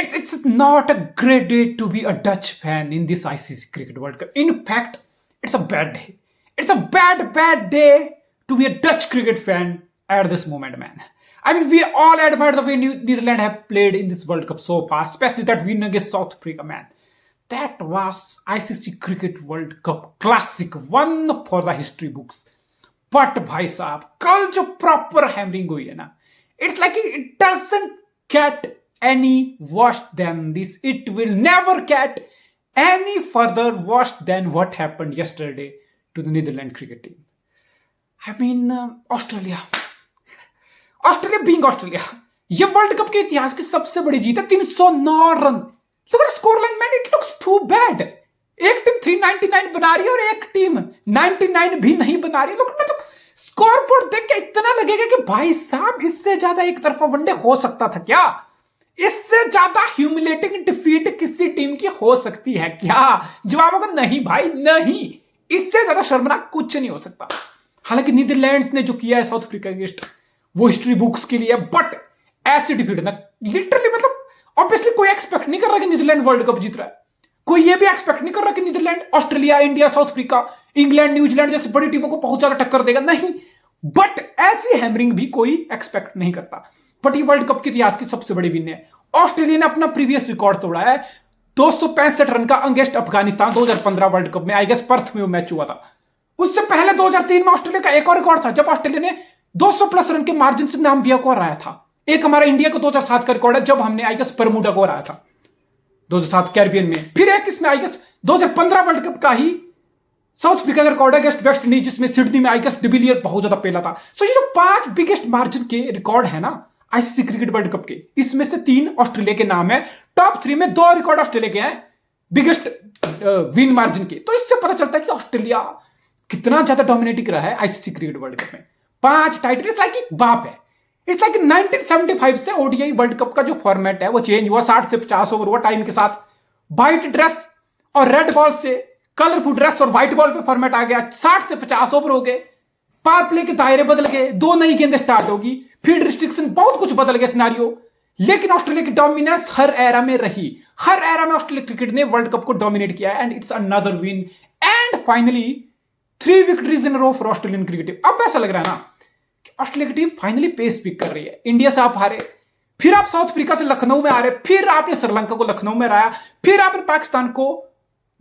It's not a great day to be a Dutch fan in this ICC Cricket World Cup. In fact, it's a bad day. It's a bad day to be a Dutch cricket fan at this moment, man. I mean, we all admire the way Netherlands have played in this World Cup so far, especially that win against South Africa, man. That was ICC Cricket World Cup classic, one for the history books. But भाई साहब कल जो proper hammering हुई है ना, it's like it doesn't get any worse than this. It will never get any further worse than what happened yesterday to the Netherlands cricket team. I mean Australia being Australia, ये world cup के इतिहास की सबसे बड़ी जीत है. 309 रन. Look at score line man, it looks too bad. एक टीम 399 बना रही है और एक टीम 99 भी नहीं बना रही है. लोग मतलब स्कोर बोर्ड देख के इतना लगेगा कि भाई साहब इससे ज्यादा एक तरफा वनडे हो सकता था क्या? इससे ज्यादा ह्यूमिलेटिंग डिफीट किसी टीम की हो सकती है क्या? जवाब होगा नहीं भाई नहीं. इससे ज्यादा शर्मनाक कुछ नहीं हो सकता. हालांकि नीदरलैंड्स ने जो किया है साउथ अफ्रीका अगेंस्ट, वो हिस्ट्री बुक्स के लिए, बट ऐसे डिफीट ना लिटरली मतलब ऑब्वियसली कोई एक्सपेक्ट नहीं कर रहा कि नीदरलैंड वर्ल्ड कप जीत रहा है. कोई ये भी एक्सपेक्ट नहीं कर रहा कि Netherland Australia, India, South Africa, England, New Zealand जैसी बड़ी टीमों को बहुत ज्यादा टक्कर देगा. नहीं, बट ऐसी हैमरिंग भी कोई एक्सपेक्ट नहीं करता. बट ये वर्ल्ड कप के इतिहास की सबसे बड़ी विन है. ऑस्ट्रेलिया ने अपना प्रीवियस रिकॉर्ड तोड़ा है. 265 रन का अगेंस्ट अफगानिस्तान 2015 वर्ल्ड कप में, आई गेस पर्थ में वो मैच हुआ था. उससे पहले 2003 में ऑस्ट्रेलिया का एक और रिकॉर्ड था, जब ऑस्ट्रेलिया ने 200 प्लस रन के मार्जिन से नाम्बिया को हराया था. एक हमारा इंडिया का 2007 का रिकॉर्ड है, जब हमने आई गेस बरमूडा को हराया था 2007 कैरिबियन में. फिर एक इसमें आई गेस 2015 वर्ल्ड कप का ही साउथ अफ्रीका का रिकॉर्ड है अगेंस्ट वेस्ट इंडीज, जिसमें सिडनी में आई गेस डिविलियर बहुत ज्यादा पेला था. सो ये जो 5 बिगेस्ट मार्जिन के रिकॉर्ड है ना आईसीसी क्रिकेट वर्ल्ड कप के, इसमें से 3 ऑस्ट्रेलिया के नाम है. टॉप 3 में 2 रिकॉर्ड ऑस्ट्रेलिया के हैं बिगेस्ट विन मार्जिन के. तो इससे पता चलता है कि ऑस्ट्रेलिया कितना ज्यादा डोमिनेटिंग रहा है आईसीसी क्रिकेट वर्ल्ड कप में. 5 टाइटल, इट्स लाइक एक बाप है. इट्स लाइक 1975 से ओडीआई वर्ल्ड कप का जो फॉर्मेट है वो चेंज हुआ. 60 से 50 ओवर हुआ टाइम के साथ. व्हाइट ड्रेस और रेड बॉल से कलरफुल ड्रेस और व्हाइट बॉल पे फॉर्मेट आ गया. 60 से 50 ओवर हो गए. पावर प्ले के दायरे बदल गए. 2 नई गेंदें स्टार्ट होगी. फील्ड रिस्ट्रिक्शन, बहुत कुछ बदल गया सिनारियो. लेकिन ऑस्ट्रेलिया की डोमिनेंस हर एरा में रही. हर एरा में ऑस्ट्रेलिया क्रिकेट ने वर्ल्ड कप को डोमिनेट किया है. And it's another win. And finally 3 victories in row for Australian cricket team. अब ऐसा लग रहा है ना कि ऑस्ट्रेलिया की टीम फाइनली पेस पिक कर रही है. इंडिया से आप हारे, फिर आप साउथ अफ्रीका से लखनऊ में आ रहे, फिर आपने श्रीलंका को लखनऊ में हराया, फिर आपने पाकिस्तान को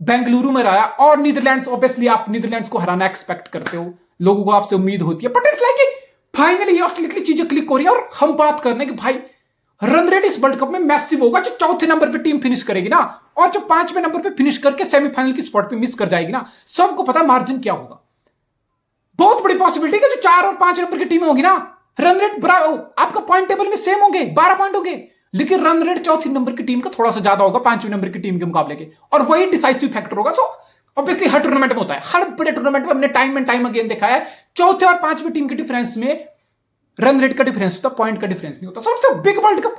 बेंगलुरु में हराया, और नीदरलैंड्स, ऑब्वियसली आप नीदरलैंड्स को हराना एक्सपेक्ट करते हो, लोगों को आपसे उम्मीद होती है. बट इट्स लाइक फाइनली ये ऑस्ट्रेलिया की चीजें क्लिक हो रही है. और हम बात करने कि भाई रन रेट इस वर्ल्ड कप में मैसिव होगा. जो चौथे नंबर पे टीम फिनिश करेगी ना, और जो 5वें नंबर पे फिनिश करके सेमीफाइनल की स्पॉट पे मिस कर जाएगी ना, सबको पता मार्जिन क्या होगा. बहुत बड़ी पॉसिबिलिटी है कि जो 4 और 5 नंबर की टीमें होगी ना, रन रेट आपका पॉइंट टेबल में सेम होंगे, 12 पॉइंट होंगे, लेकिन रन रेट चौथी नंबर की टीम का थोड़ा सा ज्यादा होगा 5वें नंबर की टीम के मुकाबले के. और वही डिसाइसिव फैक्टर होगा. सो ऑब्वियसली हर टूर्नामेंट में होता है, हर बड़े टूर्नामेंट में हमने टाइम एंड टाइम अगेन देखा है, चौथे और 5वें टीम के डिफरेंस में रन रेट का डिफरेंस होता, पॉइंट का डिफरेंस नहीं होता. So it's a big world cup,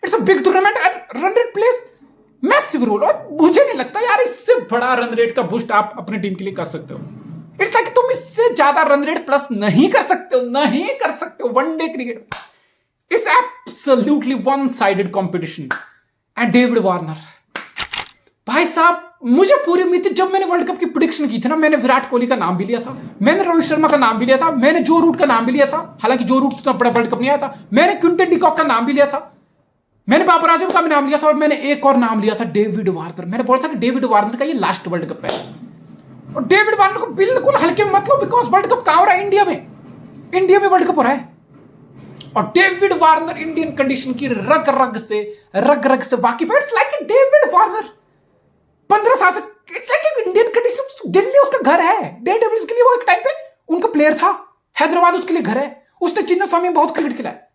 it's a big tournament and run rate plays massive role. और मुझे नहीं लगता यार इससे बड़ा रन रेट का बूस्ट आप अपनी टीम के लिए कर सकते हो. इट्स लाइक तुम इससे ज्यादा रन रेट प्लस नहीं कर सकते हो one day cricket. It's absolutely one sided competition. And David Warner भाई साहब, मुझे पूरी उम्मीद थी. जब मैंने वर्ल्ड कप की प्रेडिक्शन की थी ना, मैंने विराट कोहली का नाम भी लिया था, मैंने रोहित शर्मा का नाम भी लिया था, मैंने जो रूट का नाम भी लिया था. हालांकि जो रूट उतना बड़ा वर्ल्ड कप नहीं आया था. मैंने क्विंटन डिकॉक का नाम भी लिया था, मैंने बाबर आजम का भी नाम लिया था, और मैंने एक और नाम लिया था डेविड वार्नर. मैंने बोला था कि डेविड वार्नर का ये लास्ट वर्ल्ड कप है. और डेविड वार्नर को बिल्कुल हल्के में मतलब, बिकॉज वर्ल्ड कप कहां हो रहा है? इंडिया में वर्ल्ड कप हो रहा है. और डेविड वार्नर इंडियन कंडीशन की रग रग से वाकिफ है. इट्स लाइक डेविड वार्नर 15 साल से, it's like Indian condition. Delhi उसका घर है. डेविड के लिए वो एक टाइम पे उनका प्लेयर था. हैदराबाद उसके लिए घर है. उसने चिन्नास्वामी में बहुत क्रिकेट खेला है,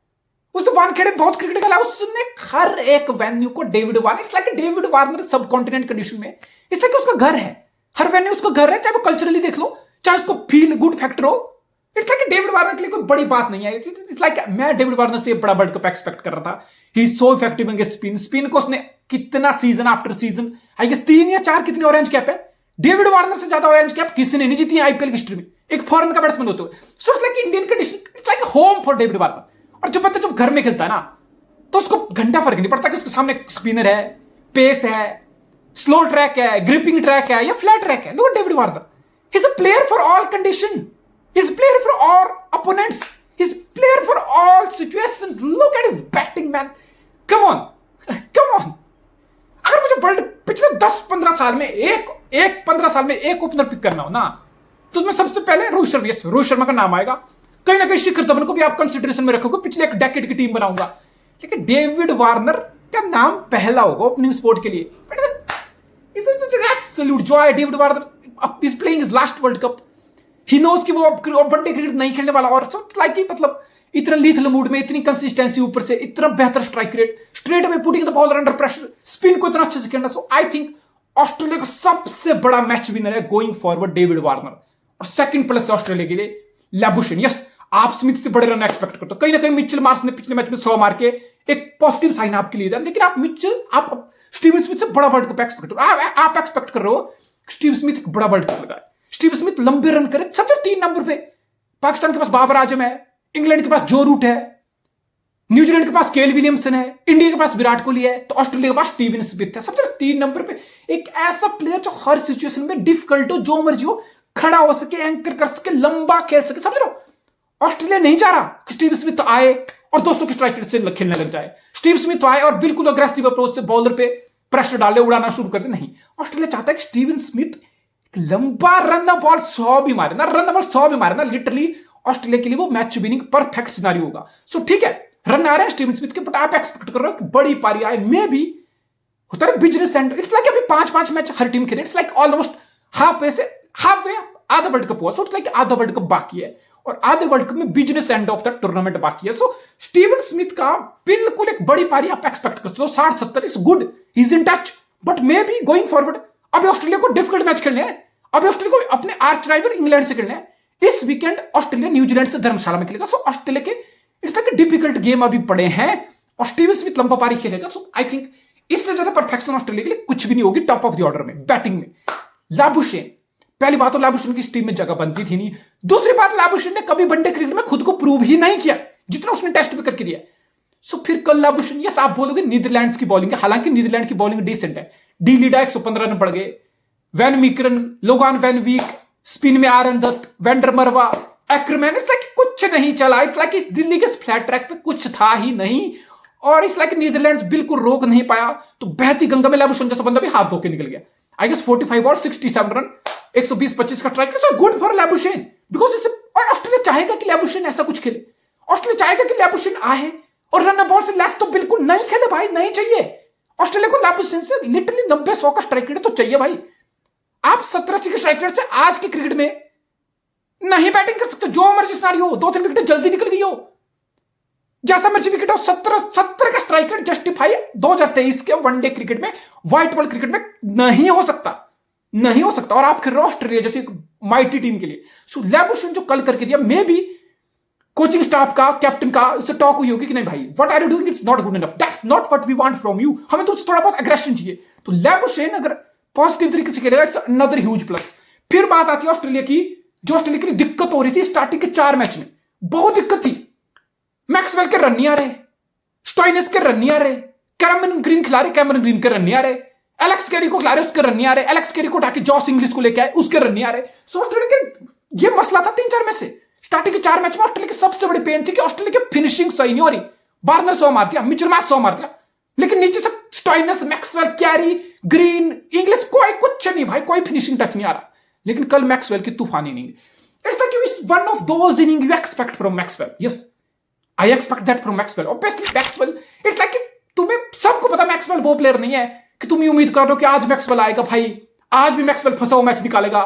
उसने वानखेड़े में बहुत क्रिकेट खेला. उसने हर एक वेन्यू को David Warner, it's like David Warner सब कॉन्टिनेंट कंडीशन में, इट्स लाइक उसका घर है. हर वेन्यू उसका घर है, चाहे वो कल्चरली देख लो, चाहे उसको फील गुड फैक्टर हो. इट्स लाइक डेविड वार्नर के लिए कोई बड़ी बात नहीं है. इट्स लाइक मैं डेविड वार्नर से बड़ा वर्ल्ड कप एक्सपेक्ट कर रहा था. He is so effective in spin को उसने कितना season after season, I guess 3 या 4 कितनी ऑरेंज कैप है. डेविड वार्नर से ज्यादा ऑरेंज कैप किसी ने नहीं जीती आईपीएल की हिस्ट्री में, एक फॉरेन का बैट्समैन होते हुए. So it's like Indian condition, it's like home for David Warner. और जो बंदा जब घर में खेलता है ना, तो उसको घंटा फर्क नहीं पड़ता कि उसके सामने स्पिनर है, पेस है, स्लो ट्रैक है, ग्रिपिंग ट्रैक है या फ्लैट ट्रैक है. Look at David Warner. He's a player for all condition. He's a player for all opponents. He's a player for all situations. Look at his batting, man. Come on. Come on. अगर मुझे world पिछले 10-15 साल में एक 15 साल में एक opener pick करना हो ना, तो मैं सबसे पहले रोहित शर्मा का नाम आएगा. कहीं ना कहीं शिखर धवन को भी आप कंसिडरेशन में रखोगे, पिछले एक डेकेड की टीम बनाऊंगा. लेकिन डेविड वार्नर का नाम पहला होगा ओपनिंग स्पॉट के लिए. Absolute joy. David Warner is playing his last world cup. He knows कि वो वनडे क्रिकेट नहीं खेलने वाला. और लाइक मतलब इतना लीथल मूड में, इतनी कंसिस्टेंसी, ऊपर से इतना बेहतर स्ट्राइक रेट, स्ट्रेट में putting the bowler under pressure, spin को इतना अच्छे से खेलना. सो आई थिंक ऑस्ट्रेलिया का सबसे बड़ा मैच विनर है गोइंग फॉरवर्ड डेविड वार्नर. और सेकंड प्लेस ऑस्ट्रेलिया के लिए लैबुशेन. यस, आप स्मिथ से बड़े रन एक्सपेक्ट करते हो. कहीं ना कहीं मिचेल मार्श ने पिछले मैच में 100 मार के एक पॉजिटिव साइन आपके लिए था. लेकिन आप स्टीवन स्मिथ से बड़ा वर्ल्ड कप एक्सपेक्ट करो. आप एक्सपेक्ट कर रहे हो स्टीव स्मिथ एक बड़ा वर्ल्ड कप लगाए. स्टीव स्मिथ लंबे रन करे. सबसे 3 नंबर पे पाकिस्तान के पास बाबर आजम है, इंग्लैंड के पास जो रूट है, न्यूजीलैंड के पास केल विलियमसन है, इंडिया के पास विराट कोहली है, तो ऑस्ट्रेलिया के पास स्टीवन स्मिथ है. सबसे 3 नंबर पे एक ऐसा प्लेयर जो हर सिचुएशन में डिफिकल्ट हो, जो मर्जी हो, खड़ा हो सके, एंकर कर सके, लंबा खेल सके. समझ लो, ऑस्ट्रेलिया नहीं चाह रहा कि स्टीव स्मिथ आए और 200 के स्ट्राइक रेट से खेलने लग जाए. स्टीव स्मिथ आए और बिल्कुल अग्रेसिव अप्रोच से बॉलर पे प्रेशर डाले, उड़ाना शुरू कर दे. नहीं, ऑस्ट्रेलिया चाहता है कि स्टीवन स्मिथ लंबा रन द बॉल 100 भी मारे ना, रन द बॉल 100 भी मारे ना, लिटरली ऑस्ट्रेलिया के लिए वो मैच विनिंग परफेक्ट सिनारियो होगा. सो ठीक है, रन आ रहे हैं स्टीवन स्मिथ के, बट आप एक्सपेक्ट कर रहे हो कि बड़ी पारी आए. मे भी होता है बिजनेस एंड इट्स लाइक अभी 5-5 मैच हर टीम खेले. It's like almost half way आधा वर्ल्ड कप हुआ. सो इट्स लाइक आधा वर्ल्ड कप बाकी है और आधे वर्ल्ड कप में business end of the tournament बाकी है. सो स्टीवन स्मिथ का बिल्कुल एक बड़ी पारी आप एक्सपेक्ट कर सकते हो. 60-70 is good, he is in touch, but may be going forward अभी ऑस्ट्रेलिया को डिफिकल्ट मैच खेलने हैं. अभी ऑस्ट्रेलिया को अपने आर्च राइवल इंग्लैंड से खेलने हैं. इस वीकेंड ऑस्ट्रेलिया न्यूजीलैंड से धर्मशाला में खेलेगा. सो ऑस्ट्रेलिया के इट्स लाइक डिफिकल्ट गेम अभी पड़े हैं और स्टीवन स्मिथ लंबा पारी खेलेगा. सो आई थिंक इससे ज्यादा परफेक्शन ऑस्ट्रेलिया के लिए कुछ भी नहीं होगी. टॉप ऑफ द ऑर्डर में बैटिंग में लाबुशेन. पहली बात तो लाबुशेन की इस टीम में जगह बनती थी नहीं. दूसरी बात, लाबुशेन ने कभी वनडे क्रिकेट में खुद को प्रूव ही नहीं किया जितना उसने टेस्ट में करके दिया. सो फिर कल लाबुशेन, यस आप बोलोगे नीदरलैंड्स की बॉलिंग है, हालांकि नीदरलैंड की बॉलिंग डिसेंट है. डी लीडा 115 रन पड़ गए, van Meekeren, Logan van Beek, spin में आरन दत्त, वेंडर मरवा, एक्रमैन. इट्स लाइक कुछ नहीं चला. इट्स लाइक दिल्ली के फ्लैट ट्रैक पे कुछ था ही नहीं. और इट्स लाइक नीदरलैंड्स बिल्कुल रोक नहीं पाया. तो बहती गंगा में लाबुशेन जैसा बंदा भी हाथ धो के निकल गया. आई गेस 45 और 67 रन, 120-25 का strike rate. Good for Labuschagne because इसे, और ऑस्ट्रेलिया चाहेगा कि लाबुशेन ऐसा कुछ खेले. ऑस्ट्रेलिया चाहेगा कि लाबुशेन आए और रन बॉल से लेस तो बिल्कुल नहीं खेले भाई, नहीं चाहिए. ऑस्ट्रेलिया को लाबुशेन से लिटरली 90-100 का स्ट्राइक रेट तो चाहिए भाई. आप 70-80 के स्ट्राइक रेट से आज के क्रिकेट में नहीं बैटिंग कर सकते. जो मर्जी सिनारियो हो, 2-3 विकेट जल्दी निकल गई हो, जैसा मर्जी विकेट हो, 70 का स्ट्राइक रेट जस्टिफाई 2023 के वनडे क्रिकेट में, व्हाइट बॉल क्रिकेट में नहीं हो सकता, नहीं हो सकता. और आप खेल रहे हो ऑस्ट्रेलिया जैसी एक माइटी टीम के लिए. सो लाबुशेन जो कल करके दिया, मे बी कोचिंग स्टाफ का, कैप्टन का इससे टॉक हुई होगी कि नहीं भाई, what are you doing, it's not good enough, that's not what we want from you, हमें तो थोड़ा बहुत एग्रेशन चाहिए. तो लाबुशेन अगर पॉजिटिव तरीके से खेलेगा, इट्स अनदर ह्यूज प्लस. फिर बात आती है ऑस्ट्रेलिया की, जो ऑस्ट्रेलिया के लिए दिक्कत हो रही थी स्टार्टिंग के 4 मैच में, बहुत दिक्कत थी. मैक्सवेल के रन नहीं आ रहे, स्टोइनिस के रन नहीं आ रहे, कैमरन ग्रीन खिला रहे, कैमरन ग्रीन के रन नहीं आ रहे, एलेक्स कैरी को खिला रहे, उसके रन नहीं आ रहे, एलेक्स कैरी को उठाके जॉस इंग्लिश को लेके आए, उसके रन नहीं आ रहे. सो ऑस्ट्रेलिया के ये मसला था 3-4 मैच से. स्टार्टिंग के 4 मैच में ऑस्ट्रेलिया की सबसे बड़ी पेन थी कि ऑस्ट्रेलिया की फिनिशिंग सही नहीं हो रही. वार्नर 100 मार दिया, मिचेल मार्श 100 मार दिया, लेकिन नीचे से Stoinis, Maxwell, carry, green, English, कोई कुछ नहीं भाई, कोई फिनिशिंग टच नहीं आ रहा. लेकिन कल मैक्सवेल की तूफानी inning. It's like it's one of those inning you expect from Maxwell. Yes, I expect that from Maxwell. Obviously Maxwell, it's like तुम्हें सबको पता मैक्सवेल वो प्लेयर नहीं है कि तुम उम्मीद कर रहे हो कि आज मैक्सवेल आएगा भाई, आज भी मैक्सवेल फंसा हुआ मैच निकालेगा.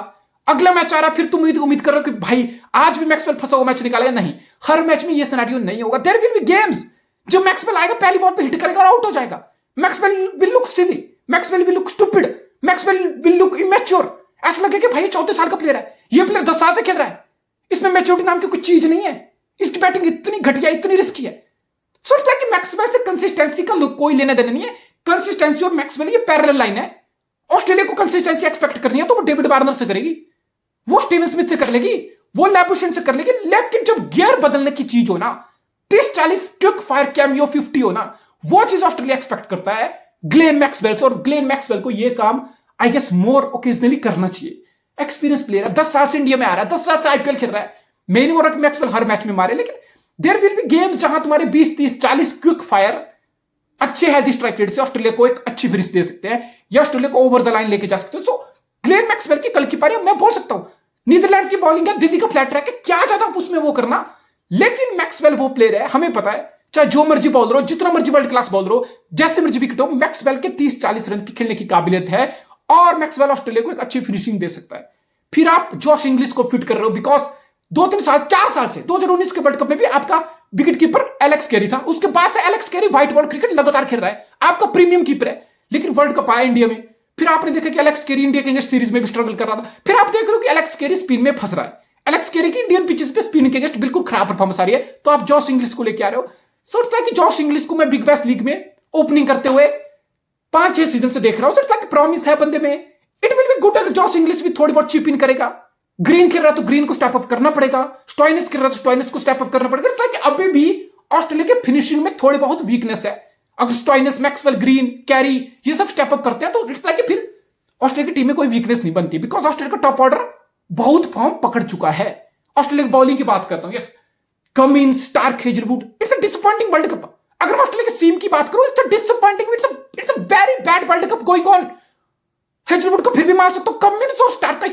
अगला मैच आ रहा, फिर तुम उम्मीद कर रहे हो कि भाई आज भी मैक्सवेल फंसा हुआ मैच निकालेगा. नहीं, हर मैच में ये सिनेरियो नहीं होगा. देयर विल बी गेम्स जब मैक्सवेल आएगा, पहली बॉल पे हिट करेगा और आउट हो जाएगा. Maxwell will look silly, Maxwell will look stupid, Maxwell will look immature. ऐसा लगेगा कि भाई ये 14 साल का प्लेयर है, ये प्लेयर 10 साल से खेल रहा है, इसमें मैच्योरिटी नाम की कोई चीज नहीं है, इसकी बैटिंग इतनी घटिया, इतनी रिस्की है. सोचता है कि मैक्सवेल से कंसिस्टेंसी का कोई लेना देना नहीं है. कंसिस्टेंसी और मैक्सवेल ये पैरेलल लाइन है. ऑस्ट्रेलिया को कंसिस्टेंसी एक्सपेक्ट करनी है तो वो डेविड वार्नर से करेगी, वो स्टीवन स्मिथ से कर लेगी, वो लाबुशेन से कर लेगी. लेकिन जब गियर बदलने की चीज हो ना, 30-40 क्विक फायर कैमियो 50 हो ना, वो चीज ऑस्ट्रेलिया एक्सपेक्ट करता है ग्लेन मैक्सवेल से, और ग्लेन मैक्सवेल को ये काम आई गेस मोर ओकेजनली करना चाहिए। एक्सपीरियंस प्लेयर है, 10 साल से इंडिया में आ रहा है, 10 साल से आईपीएल खेल रहा है। मैं नहीं बोल रहा कि मैक्सवेल हर मैच में मारे, लेकिन देयर विल बी गेम जहां तुम्हारे 20, 30, 40 क्विक फायर अच्छे हेल्दी स्ट्राइक रेट से ऑस्ट्रेलिया को एक अच्छी फिनिश दे सकते हैं, या ऑस्ट्रेलिया को ओवर द लाइन लेके जा सकते हैं। सो ग्लेन मैक्सवेल की कल की पारी मैं बोल सकता हूं, नीदरलैंड की बॉलिंग है, दिल्ली का फ्लैट ट्रैक है, क्या ज्यादा उसमें वो करना। लेकिन मैक्सवेल वो प्लेयर है, हमें पता है चाहे जो मर्जी बॉलर हो, जितना मर्जी वर्ल्ड क्लास बॉलर हो, जैसे मर्जी विकेट हो, मैक्सवेल के 30-40 रन की खेलने की काबिलियत है, और मैक्सवेल ऑस्ट्रेलिया को एक अच्छी फिनिशिंग दे सकता है। फिर आप जॉश इंग्लिश को फिट कर रहे हो, बिकॉज 2-3 साल 4 साल से 2019 के वर्ल्ड कप में भी आपका विकेट कीपर एलेक्स कैरी था, उसके बाद से Alex Carey white ball cricket लगातार खेल रहा है, आपका प्रीमियम कीपर है। लेकिन वर्ल्ड कप आया इंडिया में, फिर आपने देखा कि एलेक्स कैरी इंडिया के अगेंस्ट सीरीज में भी स्ट्रगल कर रहा था, फिर आप देख रहे हो कि एलेक्स कैरी स्पिन में फंस रहा है। एलेक्स कैरी की इंडियन पिचेस पे स्पिन के अगेंस्ट बिल्कुल खराब परफॉर्मेंस आ रही है, तो आप जॉश इंग्लिश को लेके आ रहे हो। सोचता है कि जॉश इंग्लिश को मैं बिग बैश लीग में ओपनिंग करते हुए 5-6 सीजन से देख रहा हूं, सोचता है कि प्रॉमिस है बंदे में, इट विल बी गुड अगर जॉश इंग्लिश भी थोड़ी बहुत चिप इन करेगा। ग्रीन खेल रहा तो ग्रीन को स्टेप अप करना पड़ेगा, स्टॉइनिस खेल रहा तो स्टॉइनिस को स्टेप अप करना पड़ेगा। इट्स लाइक अभी भी ऑस्ट्रेलिया के फिनिशिंग में थोड़ी बहुत वीकनेस है। अगर स्टॉइनिस, मैक्सवेल, ग्रीन, कैरी ये सब स्टेप अप करते हैं तो इट्स लाइक फिर ऑस्ट्रेलिया की टीम में कोई वीकनेस नहीं बनती, बिकॉज ऑस्ट्रेलिया का टॉप ऑर्डर बहुत फॉर्म पकड़ चुका है। ऑस्ट्रेलिया की बॉलिंग की बात करता हूं, yes, Cummins, Starc, Hazlewood, it's a disappointing world cup. अगर मैं ऑस्ट्रेलिया की सीम की बात करूं, it's a disappointing, it's a very bad world cup going on. Hazlewood को फिर भी मार सकता हूं, कमिंस और स्टार्क का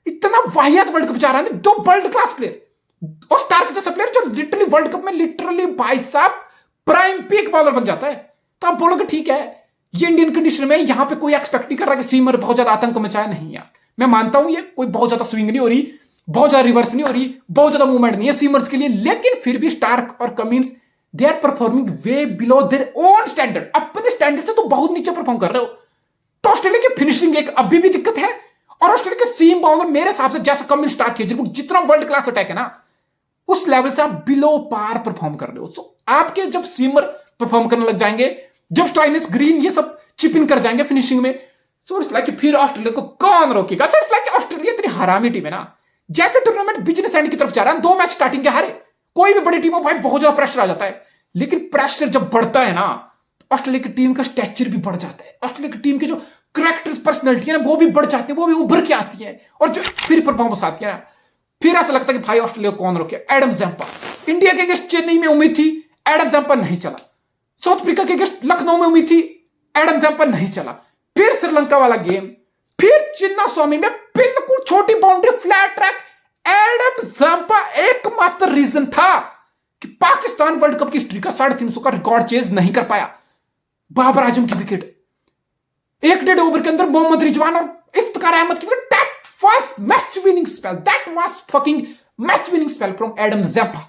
इतना वाहियात वर्ल्ड कप जा रहा है, दो वर्ल्ड क्लास प्लेयर, और स्टार्क जैसा प्लेयर जो लिटरली वर्ल्ड कप में लिटरली भाई साहब प्राइम पीक बॉलर बन जाता है। तो आप बोलोगे ठीक है, ये इंडियन कंडीशन में यहां पे कोई एक्सपेक्ट नहीं कर रहा कि सीमर बहुत ज्यादा आतंक मचाया, नहीं यार, मैं मानता हूं ये कोई बहुत ज्यादा स्विंग नहीं हो रही, बहुत ज्यादा रिवर्स नहीं हो रही, बहुत ज्यादा मूवमेंट नहीं है सीमर्स के लिए, लेकिन फिर भी स्टार्क और Cummins they are performing way below their own standard, अपने स्टैंडर्ड से तो बहुत नीचे परफॉर्म कर रहे हो। तो ऑस्ट्रेलिया की फिनिशिंग एक अभी भी दिक्कत है, और ऑस्ट्रेलिया के सीम बॉलर मेरे हिसाब से जैसा कमिंस, स्टार्क, हेजलवुड जितना वर्ल्ड क्लास अटैक है ना, उस लेवल से आप बिलो पार परफॉर्म कर रहे हो। सो आपके जब सीमर परफॉर्म करने लग जाएंगे, जब स्टॉइनिस, ग्रीन ये सब चिप इन कर जाएंगे फिनिशिंग में, सो इट्स लाइक फिर ऑस्ट्रेलिया को कौन रोकेगा। सो इट्स लाइक ऑस्ट्रेलिया इतनी हरामी टीम है ना, जैसे टूर्नामेंट बिजनेस एंड की तरफ जा रहा है, 2 मैच स्टार्टिंग के हारे, कोई भी बड़ी टीम हो भाई बहुत ज्यादा प्रेशर आ जाता है, लेकिन प्रेशर जब बढ़ता है ना, ऑस्ट्रेलिया की टीम का स्टैचर भी बढ़ जाता है, ऑस्ट्रेलिया की टीम के जो करेक्टर पर्सनैलिटी है ना वो भी बढ़ जाती है, वो भी उभर के आती है, और जो फिर परफॉर्मेंस आती है ना, फिर ऐसा लगता है कि भाई ऑस्ट्रेलिया को कौन रोके। एडम जैम्पा, इंडिया के अगेंस्ट चेन्नई में उम्मीद थी, एडम जैम्पा नहीं चला। साउथ अफ्रीका के अगेंस्ट लखनऊ में उम्मीद थी, एडम जैम्पा नहीं चला। फिर श्रीलंका वाला गेम, फिर चिन्ना स्वामी में बिल्कुल छोटी boundary flat track, Adam Zampa एकमात्र रीजन था कि पाकिस्तान वर्ल्ड कप की हिस्ट्री का 350 का रिकॉर्ड चेंज नहीं कर पाया। बाबर आजम की विकेट, 1.5 ओवर के अंदर मोहम्मद रिजवान और इफ्तिकार अहमद की wicket, that was match winning spell, that was fucking match winning spell from Adam Zampa.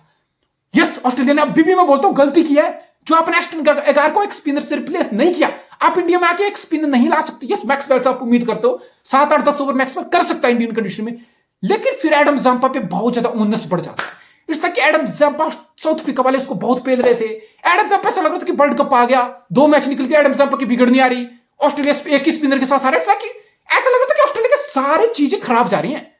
Yes, Australia ने अभी भी मैं बोलता हूं गलती की है, जो आपने एस्टन एगार को एक स्पिनर से रिप्लेस नहीं किया। आप इंडिया में आके एक स्पिनर नहीं ला सकते। यस, मैक्सवेल से आप उम्मीद करते हो 7-8-10 ओवर मैक्सवेल कर सकता है इंडियन कंडीशन में, लेकिन फिर एडम जैम्पा पे बहुत ज्यादा उन्नस बढ़ जाता है। इस तक कि एडम जैम्पा, साउथ अफ्रीका वाले उसको बहुत पेल रहे थे। एडम जैम्पा ऐसा लग रहा था कि वर्ल्ड कप आ गया, 2 मैच निकल गया, एडम जैम्पा की बिगड़ नहीं आ रही, ऑस्ट्रेलिया एक ही स्पिनर के साथ आ रहा है, ऐसा लग रहा था कि ऑस्ट्रेलिया की सारी चीजें खराब जा रही हैं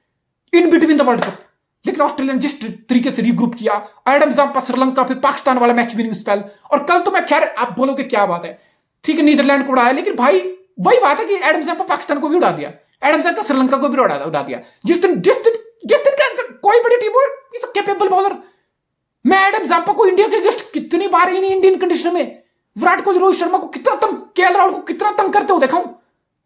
in between the world cup. लेकिन ऑस्ट्रेलिया ने जिस तरीके से रीग्रुप किया, एडम जैम्पा, श्रीलंका, फिर पाकिस्तान वाला मैच विनिंग स्पेल, और कल तो मैं खैर आप बोलोगे क्या बात है, ठीक है नीदरलैंड को उड़ाया, लेकिन भाई वही बात है कि एडम जैम्पा पाकिस्तान को भी उड़ा दिया, एडम जैम्पा श्रीलंका को भी उड़ा दिया। जिस दिन कोई बड़ी टीम हो, इज कैपेबल बॉलर। मैं एडम जैम्पा को इंडिया के अगेंस्ट कितनी बार ही नहीं इंडियन कंडीशन में, विराट कोहली, रोहित शर्मा को कितना तंग, केएल राहुल को कितना तंग करते हो देखा हूं।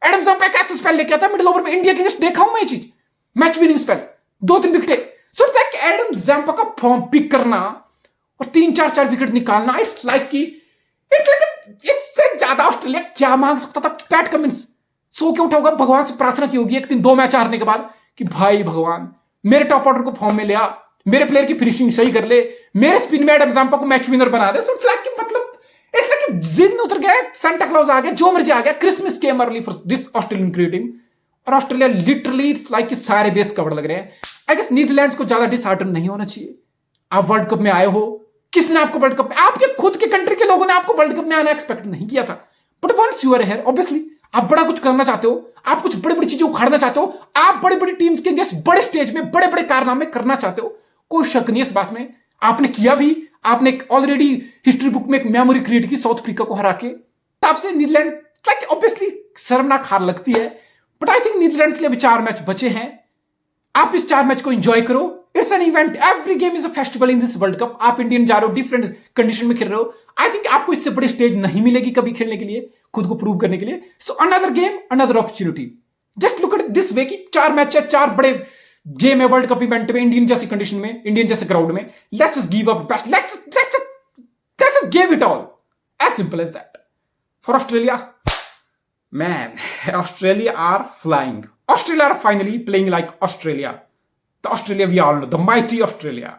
एडम जैम्पा एक ऐसा स्पेल लेके आता मिडिल ओवर में इंडिया के अगेंस्ट, देखा हूं मैं ये चीज, मैच विनिंग स्पेल, 2-3 विकेटें। सो एडम जैम्पा का फॉर्म पिक करना और 3-4 विकेट निकालना, इट्स लाइक इससे ज्यादा ऑस्ट्रेलिया क्या मांग सकता था। पैट कमिंस सो के उठा होगा, भगवान से प्रार्थना की होगी एक दिन 2 मैच हारने के बाद कि भाई भगवान मेरे टॉप ऑर्डर को फॉर्म में ले आ, मेरे प्लेयर की फिनिशिंग सही कर ले, मेरे स्पिन में एडम जैम्पा को मैच विनर बना दे। सो इट्स लाइक मतलब इट्स लाइक जिन उतर गया, सांता क्लॉज आ गया, जो मर्जी आ गया, Christmas came early for this Australian cricket team. और ऑस्ट्रेलिया लिटरली इट्स लाइक सारे बेस कवर लग रहे हैं। आई गेस नीदरलैंड्स को ज्यादा डिसहार्टन नहीं होना चाहिए। आप वर्ल्ड कप में आए हो, किसने आपको वर्ल्ड कप में, आपके खुद के कंट्री के लोगों ने आपको वर्ल्ड कप में आना एक्सपेक्ट नहीं किया था, but once you are here obviously आप बड़ा कुछ करना चाहते हो, आप कुछ बड़ी बड़ी चीजें उखाड़ना चाहते हो, आप बड़ी बड़ी टीम्स के अगेंस्ट बड़े स्टेज में बड़े बड़े कारनामे करना चाहते हो, कोई शक नहीं इस बात में। आपने किया भी, आपने ऑलरेडी हिस्ट्री बुक में एक मेमोरी क्रिएट की साउथ अफ्रीका को हरा के। तब से नीदरलैंड लाइक ऑब्वियसली शर्मनाक हार लगती है, बट आई थिंक नीदरलैंड के लिए अभी 4 मैच बचे हैं। आप इस 4 मैच को एंजॉय करो। It's an event, every game is a festival in this world cup. आप इंडियन जा रहे हो, डिफरेंट कंडीशन में खेल रहे हो। आई थिंक आपको इससे बड़ी स्टेज नहीं मिलेगी कभी खेलने के लिए, खुद को प्रूव करने के लिए। So another game, another opportunity. Just look at this way कि 4 मैच है, 4 बड़े गेम है वर्ल्ड कप इवेंट में, इंडियन जैसी कंडीशन में, इंडियन जैसे क्राउड में। Let's just give up best, let's just give it all, as simple as that. For Australia, man, Australia are flying. Australia are finally playing like Australia. The Australia we all know, the mighty Australia.